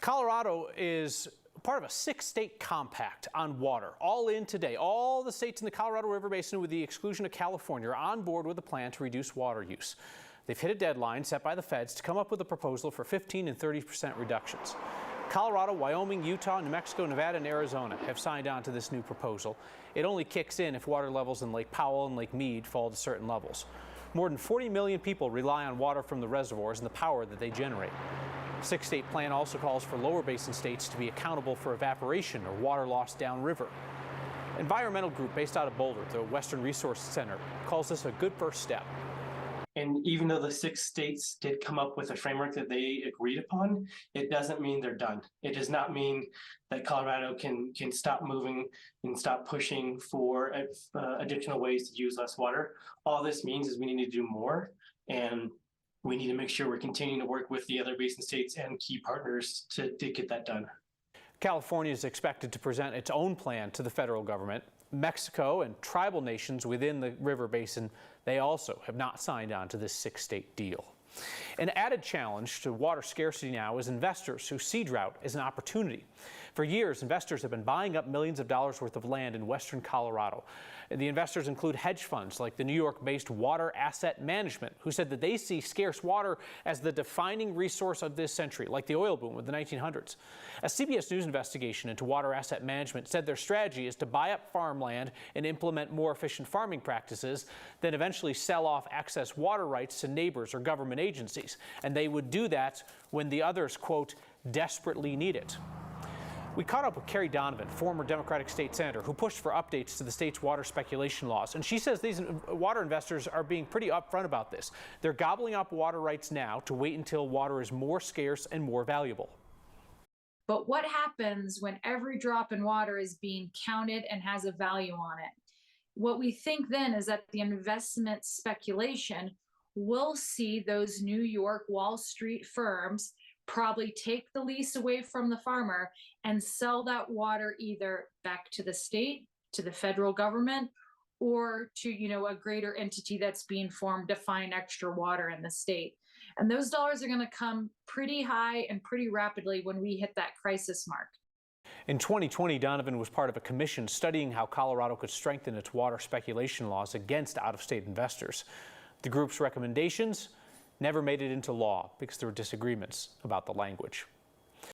Colorado is part of a 6-state compact on water. All in today. All the states in the Colorado River Basin, with the exclusion of California, are on board with a plan to reduce water use. They've hit a deadline set by the feds to come up with a proposal for 15% and 30% reductions. Colorado, Wyoming, Utah, New Mexico, Nevada, and Arizona have signed on to this new proposal. It only kicks in if water levels in Lake Powell and Lake Mead fall to certain levels. More than 40 million people rely on water from the reservoirs and the power that they generate. The 6-state plan also calls for lower basin states to be accountable for evaporation or water loss downriver. Environmental group based out of Boulder, the Western Resource Center, calls this a good first step. And even though the 6 states did come up with a framework that they agreed upon, it doesn't mean they're done. It does not mean that Colorado can stop moving and stop pushing for additional ways to use less water. All this means is we need to do more, and we need to make sure we're continuing to work with the other basin states and key partners to get that done. California is expected to present its own plan to the federal government. Mexico and tribal nations within the river basin, they also have not signed on to this 6-state deal. An added challenge to water scarcity now is investors who see drought as an opportunity. For years, investors have been buying up millions of dollars worth of land in western Colorado. The investors include hedge funds like the New York-based Water Asset Management, who said that they see scarce water as the defining resource of this century, like the oil boom of the 1900s. A CBS News investigation into Water Asset Management said their strategy is to buy up farmland and implement more efficient farming practices, then eventually sell off excess water rights to neighbors or government agencies. And they would do that when the others, quote, desperately need it. We caught up with Carrie Donovan, former Democratic state senator, who pushed for updates to the state's water speculation laws. And she says these water investors are being pretty upfront about this. They're gobbling up water rights now to wait until water is more scarce and more valuable. But what happens when every drop in water is being counted and has a value on it? What we think then is that the investment speculation will see those New York Wall Street firms probably take the lease away from the farmer and sell that water either back to the state, to the federal government, or to, a greater entity that's being formed to find extra water in the state. And those dollars are going to come pretty high and pretty rapidly when we hit that crisis mark. In 2020, Donovan was part of a commission studying how Colorado could strengthen its water speculation laws against out-of-state investors. The group's recommendations never made it into law because there were disagreements about the language.